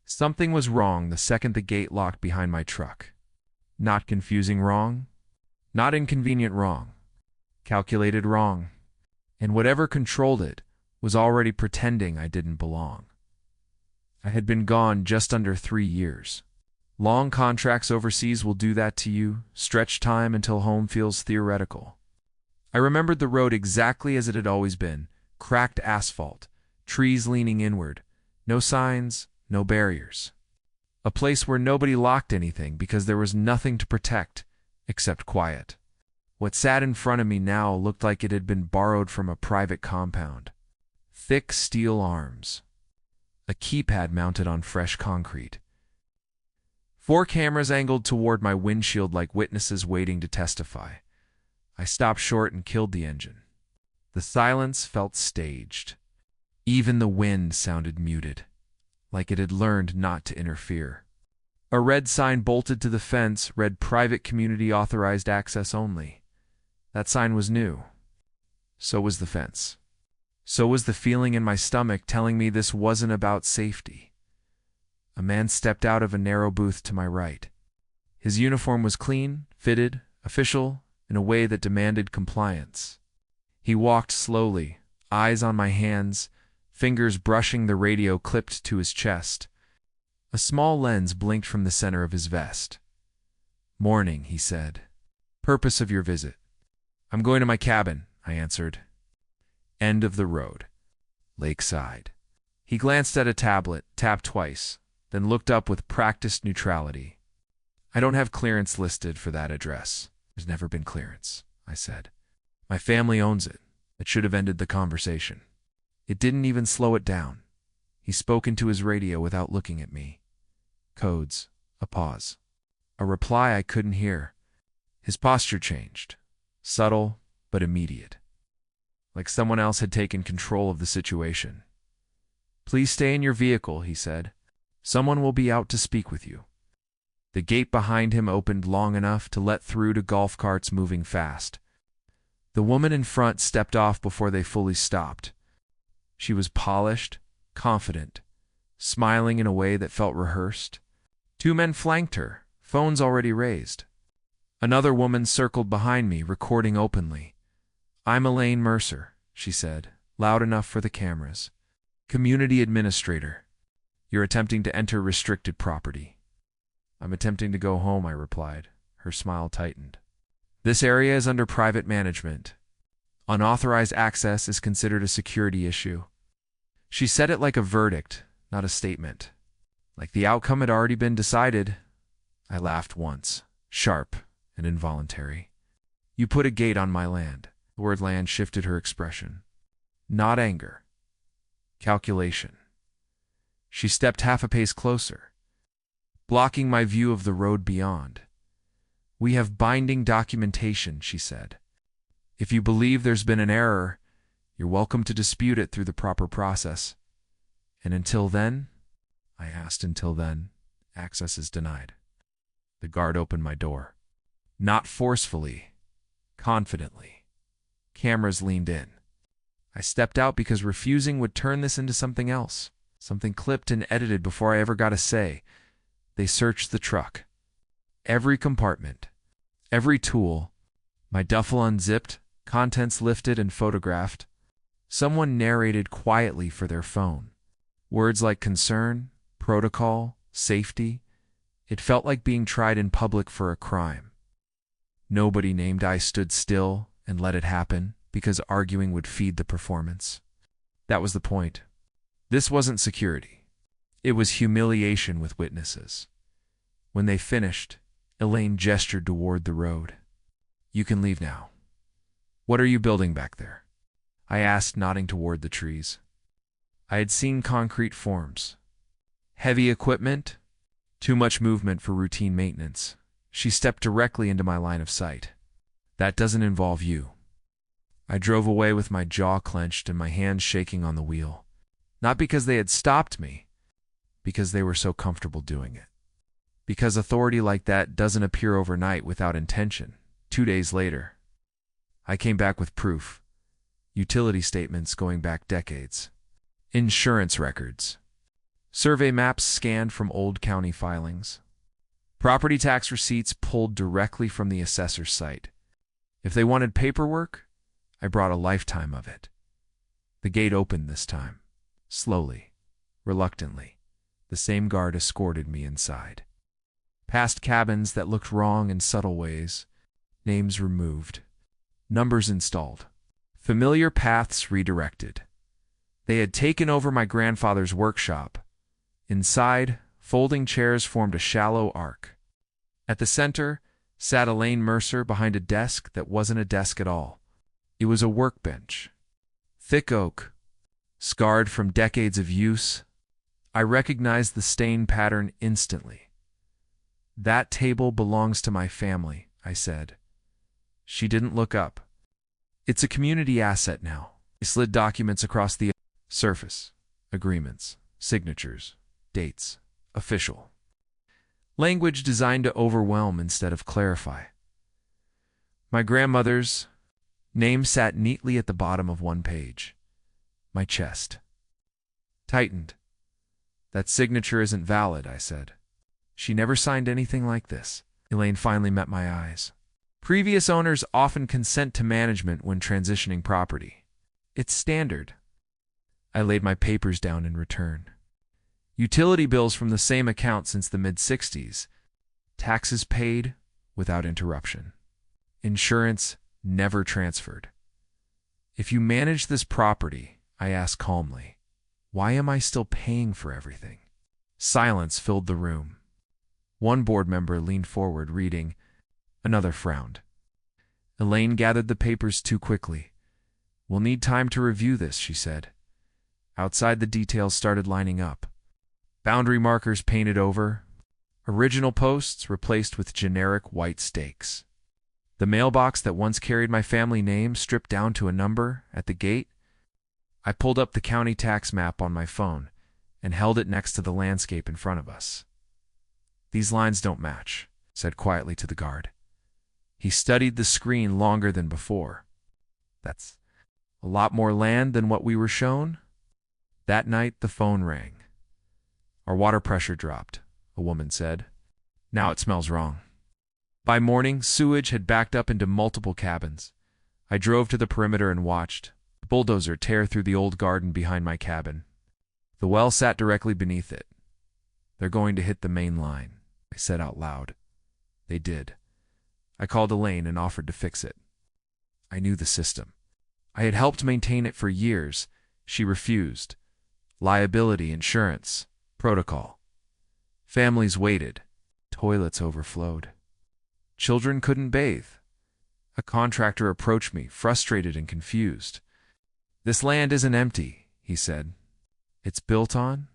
Something was wrong the second the gate locked behind my truck. Not confusing wrong, not inconvenient wrong, calculated wrong, and whatever controlled it was already pretending I didn't belong. I had been gone just under 3 years. Long contracts overseas will do that to you, stretch time until home feels theoretical. I remembered the road exactly as it had always been, cracked asphalt, trees leaning inward, no signs, no barriers. A place where nobody locked anything because there was nothing to protect except quiet. What sat in front of me now looked like it had been borrowed from a private compound. Thick steel arms. A keypad mounted on fresh concrete. 4 cameras angled toward my windshield like witnesses waiting to testify. I stopped short and killed the engine. The silence felt staged. Even the wind sounded muted, like it had learned not to interfere. A red sign bolted to the fence read Private Community Authorized Access Only. That sign was new. So was the fence. So was the feeling in my stomach telling me this wasn't about safety. A man stepped out of a narrow booth to my right. His uniform was clean, fitted, official, in a way that demanded compliance. He walked slowly, eyes on my hands, fingers brushing the radio clipped to his chest. A small lens blinked from the center of his vest. "Morning," he said. "Purpose of your visit?" "I'm going to my cabin," I answered. End of the road. Lakeside. He glanced at a tablet, tapped twice, then looked up with practiced neutrality. "I don't have clearance listed for that address." "There's never been clearance," I said. "My family owns it." It should have ended the conversation. It didn't even slow it down. He spoke into his radio without looking at me. Codes. A pause. A reply I couldn't hear. His posture changed. Subtle, but immediate. Like someone else had taken control of the situation. "Please stay in your vehicle," he said. "Someone will be out to speak with you." The gate behind him opened long enough to let through to golf carts moving fast. The woman in front stepped off before they fully stopped. She was polished, confident, smiling in a way that felt rehearsed. 2 men flanked her, phones already raised. Another woman circled behind me, recording openly. "I'm Elaine Mercer," she said, loud enough for the cameras. "Community administrator. You're attempting to enter restricted property." "I'm attempting to go home," I replied. Her smile tightened. "This area is under private management. Unauthorized access is considered a security issue." She said it like a verdict, not a statement. Like the outcome had already been decided. I laughed once, sharp and involuntary. "You put a gate on my land." The word land shifted her expression. Not anger. Calculation. She stepped half a pace closer, blocking my view of the road beyond. "We have binding documentation," she said. "If you believe there's been an error, you're welcome to dispute it through the proper process. And until then," I asked, "until then, access is denied." The guard opened my door. Not forcefully, confidently. Cameras leaned in. I stepped out because refusing would turn this into something else, something clipped and edited before I ever got a say. They searched the truck. Every compartment, every tool, my duffel unzipped, contents lifted and photographed. Someone narrated quietly for their phone. Words like concern, protocol, safety. It felt like being tried in public for a crime. Nobody named. I stood still and let it happen because arguing would feed the performance. That was the point. This wasn't security. It was humiliation with witnesses. When they finished, Elaine gestured toward the road. "You can leave now." "What are you building back there?" I asked, nodding toward the trees. I had seen concrete forms. Heavy equipment, too much movement for routine maintenance. She stepped directly into my line of sight. "That doesn't involve you." I drove away with my jaw clenched and my hands shaking on the wheel. Not because they had stopped me, because they were so comfortable doing it. Because authority like that doesn't appear overnight without intention. 2 days later, I came back with proof. Utility statements going back decades. Insurance records. Survey maps scanned from old county filings. Property tax receipts pulled directly from the assessor's site. If they wanted paperwork, I brought a lifetime of it. The gate opened this time. Slowly, reluctantly, the same guard escorted me inside. Past cabins that looked wrong in subtle ways, names removed, numbers installed, familiar paths redirected. They had taken over my grandfather's workshop. Inside, folding chairs formed a shallow arc. At the center sat Elaine Mercer behind a desk that wasn't a desk at all. It was a workbench. Thick oak, scarred from decades of use. I recognized the stain pattern instantly. "That table belongs to my family," I said. She didn't look up. "It's a community asset now." I slid documents across the surface. Agreements, signatures, dates, official. Language designed to overwhelm instead of clarify. My grandmother's name sat neatly at the bottom of one page. My chest tightened. "That signature isn't valid," I said. "She never signed anything like this." Elaine finally met my eyes. "Previous owners often consent to management when transitioning property. It's standard." I laid my papers down in return. Utility bills from the same account since the mid-60s. Taxes paid without interruption. Insurance never transferred. "If you manage this property," I asked calmly, "why am I still paying for everything?" Silence filled the room. One board member leaned forward, reading. Another frowned. Elaine gathered the papers too quickly. "We'll need time to review this," she said. Outside, the details started lining up. Boundary markers painted over. Original posts replaced with generic white stakes. The mailbox that once carried my family name stripped down to a number at the gate. I pulled up the county tax map on my phone and held it next to the landscape in front of us. "These lines don't match," I said quietly to the guard. He studied the screen longer than before. "That's a lot more land than what we were shown." That night, the phone rang. "Our water pressure dropped," a woman said. "Now it smells wrong." By morning, sewage had backed up into multiple cabins. I drove to the perimeter and watched the bulldozer tear through the old garden behind my cabin. The well sat directly beneath it. "They're going to hit the main line," I said out loud. They did. I called Elaine and offered to fix it. I knew the system. I had helped maintain it for years. She refused. Liability, insurance, protocol. Families waited. Toilets overflowed. Children couldn't bathe. A contractor approached me, frustrated and confused. "This land isn't empty," he said. "It's built on."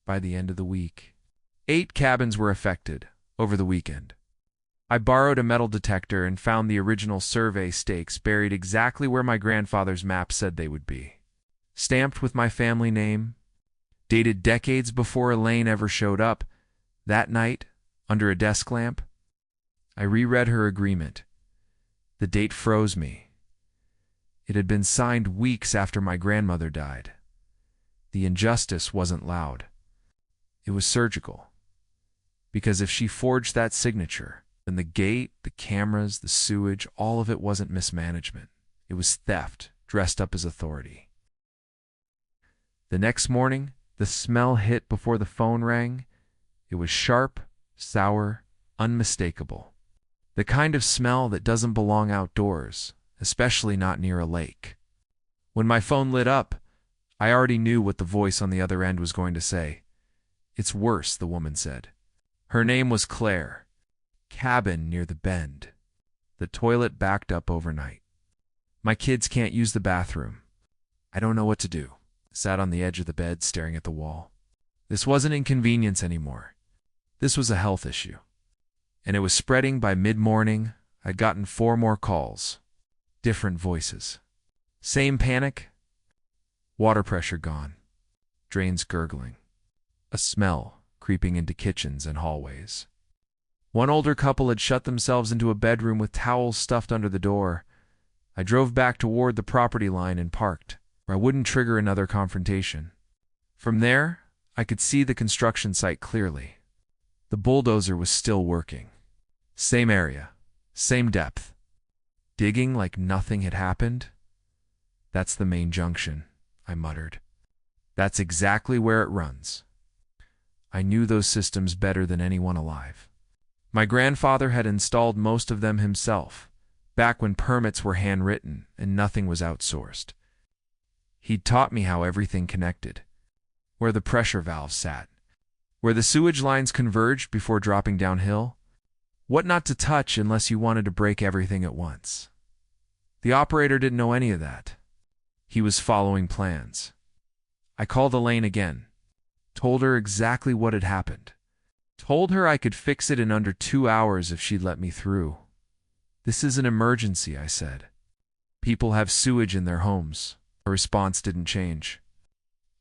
By the end of the week, 8 cabins were affected over the weekend. I borrowed a metal detector and found the original survey stakes buried exactly where my grandfather's map said they would be. Stamped with my family name, dated decades before Elaine ever showed up. That night, under a desk lamp, I reread her agreement. The date froze me. It had been signed weeks after my grandmother died. The injustice wasn't loud. It was surgical. Because if she forged that signature, then the gate, the cameras, the sewage, all of it wasn't mismanagement. It was theft, dressed up as authority. The next morning, the smell hit before the phone rang. It was sharp, sour, unmistakable. The kind of smell that doesn't belong outdoors, especially not near a lake. When my phone lit up, I already knew what the voice on the other end was going to say. "It's worse," the woman said. Her name was Claire. Cabin near the bend. The toilet backed up overnight. "My kids can't use the bathroom. I don't know what to do." I sat on the edge of the bed, staring at the wall. This wasn't inconvenience anymore. This was a health issue. And it was spreading. By mid-morning. I'd gotten 4 more calls. Different voices. Same panic. Water pressure gone. Drains gurgling. A smell creeping into kitchens and hallways. One older couple had shut themselves into a bedroom with towels stuffed under the door. I drove back toward the property line and parked, where I wouldn't trigger another confrontation. From there, I could see the construction site clearly. The bulldozer was still working. Same area, same depth. Digging like nothing had happened? That's the main junction, I muttered. That's exactly where it runs. I knew those systems better than anyone alive. My grandfather had installed most of them himself, back when permits were handwritten and nothing was outsourced. He'd taught me how everything connected, where the pressure valves sat, where the sewage lines converged before dropping downhill, what not to touch unless you wanted to break everything at once. The operator didn't know any of that. He was following plans. I called Elaine again, told her exactly what had happened, told her I could fix it in under 2 hours if she'd let me through. This is an emergency, I said. People have sewage in their homes. Her response didn't change.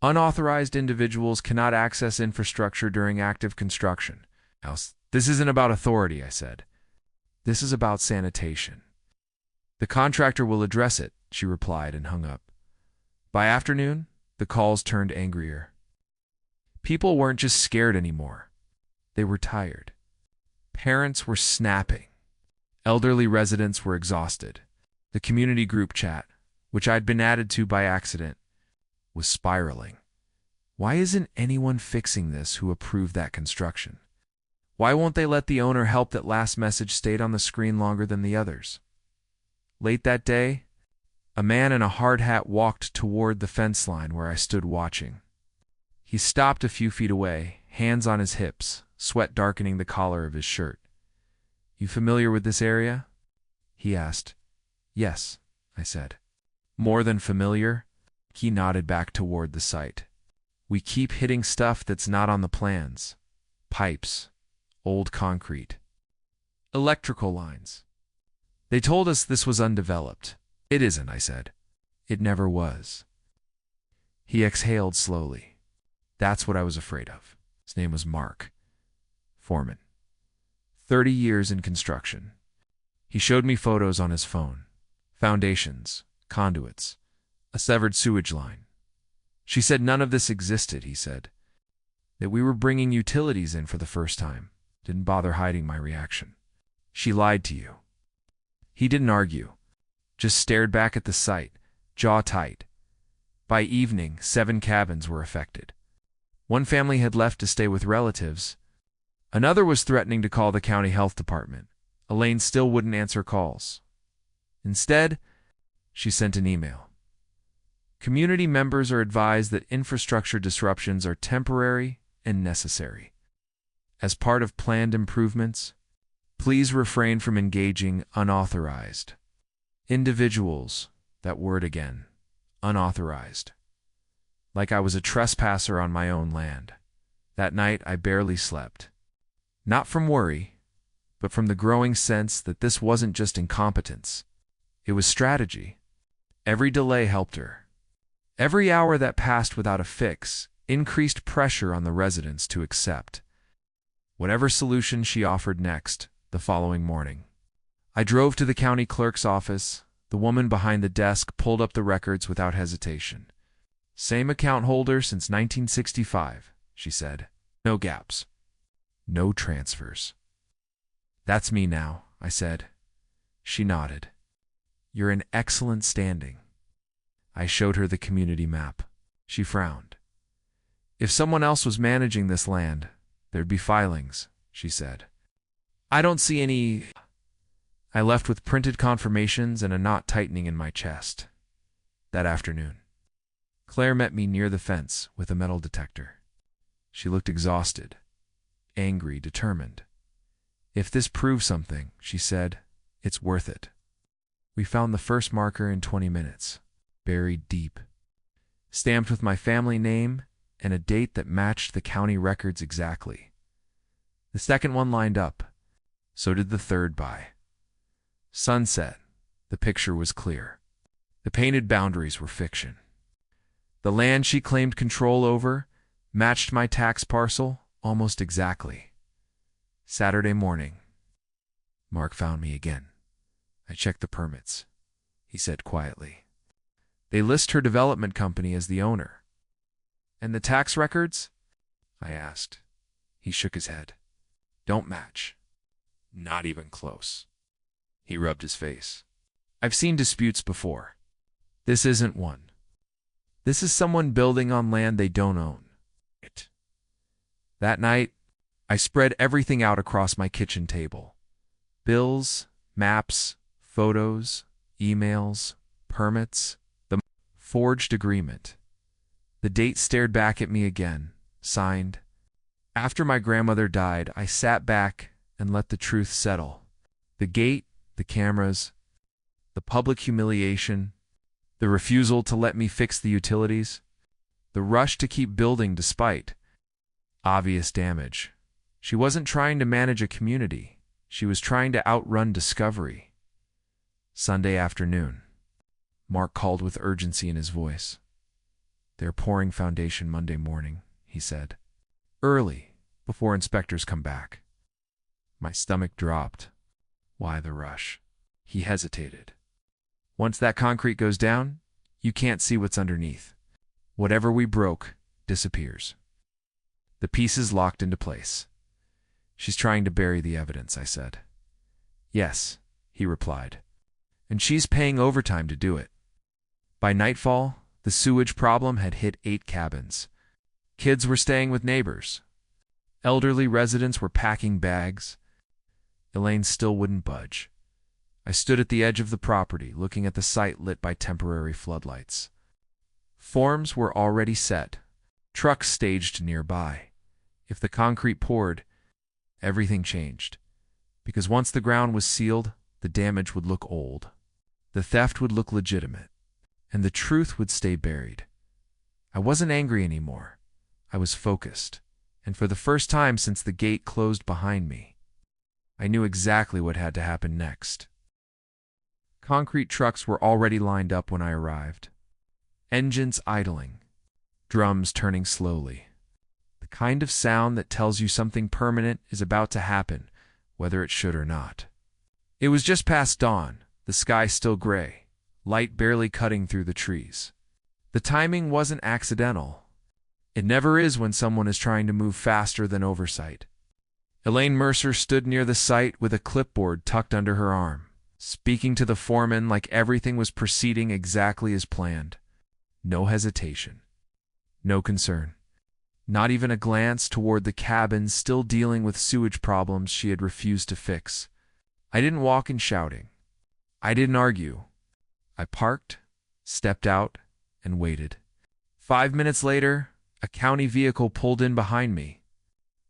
Unauthorized individuals cannot access infrastructure during active construction. This isn't about authority, I said. This is about sanitation. The contractor will address it, she replied and hung up. By afternoon, the calls turned angrier. People weren't just scared anymore. They were tired. Parents were snapping. Elderly residents were exhausted. The community group chat, which I'd been added to by accident, was spiraling. Why isn't anyone fixing this who approved that construction? Why won't they let the owner help that last message stayed on the screen longer than the others? Late that day, a man in a hard hat walked toward the fence line where I stood watching. He stopped a few feet away, hands on his hips, sweat darkening the collar of his shirt. You familiar with this area? He asked. Yes, I said. More than familiar? He nodded back toward the site. We keep hitting stuff that's not on the plans. Pipes, old concrete, electrical lines. They told us this was undeveloped. It isn't, I said. It never was. He exhaled slowly. That's what I was afraid of. His name was Mark. Foreman. 30 years in construction. He showed me photos on his phone. Foundations, conduits, a severed sewage line. She said none of this existed, he said. That we were bringing utilities in for the first time. Didn't bother hiding my reaction. She lied to you. He didn't argue. Just stared back at the site, jaw tight. By evening, 7 cabins were affected. One family had left to stay with relatives. Another was threatening to call the county health department. Elaine still wouldn't answer calls. Instead, she sent an email. Community members are advised that infrastructure disruptions are temporary and necessary. As part of planned improvements, please refrain from engaging unauthorized individuals. That word again, unauthorized. Like I was a trespasser on my own land. That night I barely slept. Not from worry, but from the growing sense that this wasn't just incompetence. It was strategy. Every delay helped her. Every hour that passed without a fix increased pressure on the residents to accept whatever solution she offered next the following morning. I drove to the county clerk's office. The woman behind the desk pulled up the records without hesitation. Same account holder since 1965, she said. No gaps. No transfers. That's me now, I said. She nodded. You're in excellent standing. I showed her the community map. She frowned. If someone else was managing this land, there'd be filings, she said. I don't see any. I left with printed confirmations and a knot tightening in my chest. That afternoon, Claire met me near the fence with a metal detector. She looked exhausted, angry, determined. If this proves something, she said, it's worth it. We found the first marker in 20 minutes, buried deep, stamped with my family name and a date that matched the county records exactly. The second one lined up. So did the third by. Sunset. The picture was clear. The painted boundaries were fiction. The land she claimed control over matched my tax parcel almost exactly. Saturday morning, Mark found me again. I checked the permits. He said quietly. They list her development company as the owner. And the tax records? I asked. He shook his head. Don't match. Not even close. He rubbed his face. I've seen disputes before. This isn't one. This is someone building on land they don't own. That night, I spread everything out across my kitchen table. Bills, maps, photos, emails, permits, the forged agreement. The date stared back at me again, signed. After my grandmother died, I sat back and let the truth settle. The gate, the cameras, the public humiliation, the refusal to let me fix the utilities, the rush to keep building despite obvious damage. She wasn't trying to manage a community. She was trying to outrun discovery. Sunday afternoon. Mark called with urgency in his voice. They're pouring foundation Monday morning, he said. Early, before inspectors come back. My stomach dropped. Why the rush? He hesitated. Once that concrete goes down, you can't see what's underneath. Whatever we broke disappears. The pieces locked into place. She's trying to bury the evidence, I said. Yes, he replied. And she's paying overtime to do it. By nightfall, the sewage problem had hit 8 cabins. Kids were staying with neighbors. Elderly residents were packing bags. Elaine still wouldn't budge. I stood at the edge of the property, looking at the site lit by temporary floodlights. Forms were already set, trucks staged nearby. If the concrete poured, everything changed. Because once the ground was sealed, the damage would look old. The theft would look legitimate. And the truth would stay buried. I wasn't angry anymore. I was focused. And for the first time since the gate closed behind me, I knew exactly what had to happen next. Concrete trucks were already lined up when I arrived. Engines idling. Drums turning slowly. The kind of sound that tells you something permanent is about to happen, whether it should or not. It was just past dawn, the sky still gray, light barely cutting through the trees. The timing wasn't accidental. It never is when someone is trying to move faster than oversight. Elaine Mercer stood near the site with a clipboard tucked under her arm, speaking to the foreman like everything was proceeding exactly as planned. No hesitation. No concern. Not even a glance toward the cabins still dealing with sewage problems she had refused to fix. I didn't walk in shouting. I didn't argue. I parked, stepped out, and waited. 5 minutes later, a county vehicle pulled in behind me.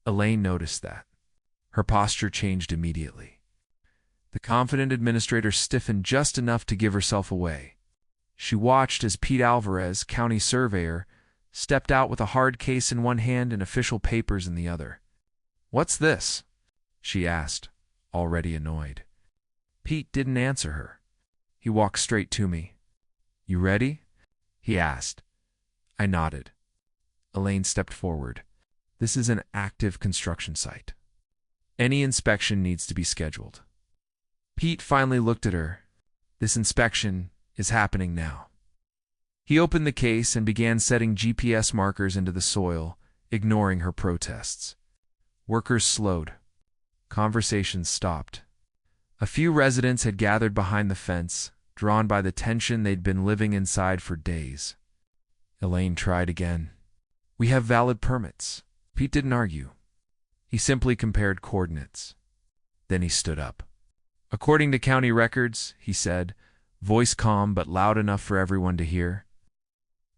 Elaine noticed that. Her posture changed immediately. The confident administrator stiffened just enough to give herself away. She watched as Pete Alvarez, county surveyor, stepped out with a hard case in one hand and official papers in the other. "What's this?" she asked, already annoyed. Pete didn't answer her. He walked straight to me. "You ready?" he asked. I nodded. Elaine stepped forward. "This is an active construction site. Any inspection needs to be scheduled." Pete finally looked at her. "This inspection is happening now." He opened the case and began setting GPS markers into the soil, ignoring her protests. Workers slowed. Conversations stopped. A few residents had gathered behind the fence, drawn by the tension they'd been living inside for days. Elaine tried again. "We have valid permits." Pete didn't argue. He simply compared coordinates. Then he stood up. "According to county records," he said, voice calm but loud enough for everyone to hear,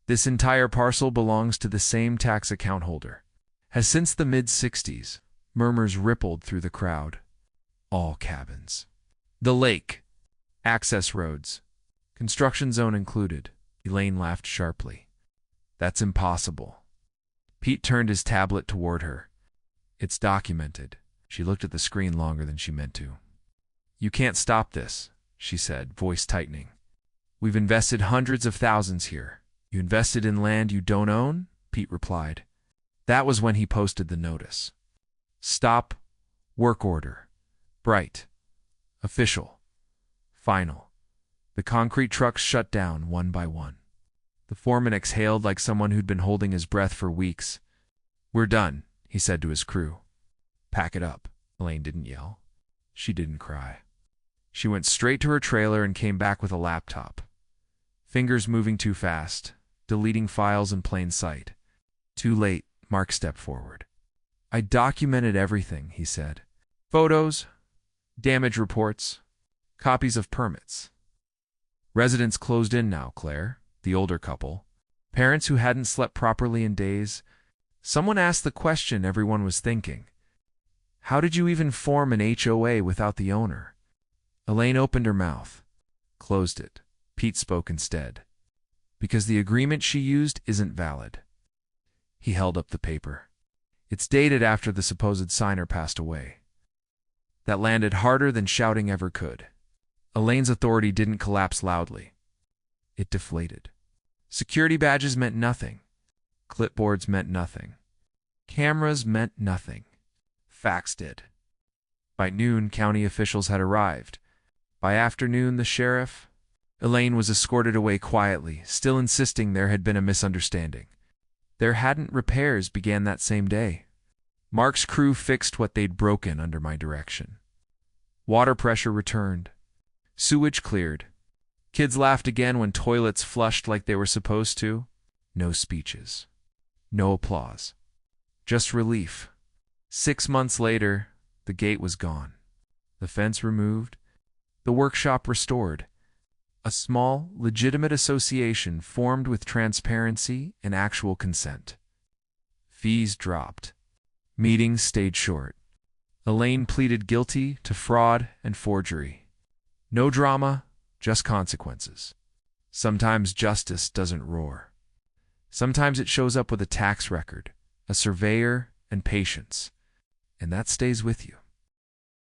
"this entire parcel belongs to the same tax account holder. Has since the mid-60s, murmurs rippled through the crowd. All cabins. The lake. Access roads. Construction zone included." Elaine laughed sharply. "That's impossible." Pete turned his tablet toward her. "It's documented." She looked at the screen longer than she meant to. "You can't stop this," she said, voice tightening. "We've invested hundreds of thousands here." "You invested in land you don't own?" Pete replied. That was when he posted the notice. Stop. Work order. Bright. Official. Final. The concrete trucks shut down one by one. The foreman exhaled like someone who'd been holding his breath for weeks. "We're done," he said to his crew. Pack it up. Elaine didn't yell. She didn't cry. She went straight to her trailer and came back with a laptop. Fingers moving too fast, deleting files in plain sight. Too late, Mark stepped forward. I documented everything, he said. Photos, damage reports, copies of permits. Residents closed in now, Claire, the older couple. Parents who hadn't slept properly in days. Someone asked the question everyone was thinking. How did you even form an HOA without the owner? Elaine opened her mouth, closed it. Pete spoke instead. Because the agreement she used isn't valid. He held up the paper. It's dated after the supposed signer passed away. That landed harder than shouting ever could. Elaine's authority didn't collapse loudly. It deflated. Security badges meant nothing. Clipboards meant nothing. Cameras meant nothing. Facts did. By noon, county officials had arrived. By afternoon, the sheriff. Elaine was escorted away quietly, still insisting there had been a misunderstanding. There hadn't. Repairs began that same day. Mark's crew fixed what they'd broken under my direction. Water pressure returned. Sewage cleared. Kids laughed again when toilets flushed like they were supposed to. No speeches. No applause. Just relief. 6 months later, the gate was gone. The fence removed. The workshop restored. A small, legitimate association formed with transparency and actual consent. Fees dropped. Meetings stayed short. Elaine pleaded guilty to fraud and forgery. No drama, just consequences. Sometimes justice doesn't roar. Sometimes it shows up with a tax record, a surveyor, and patience. And that stays with you.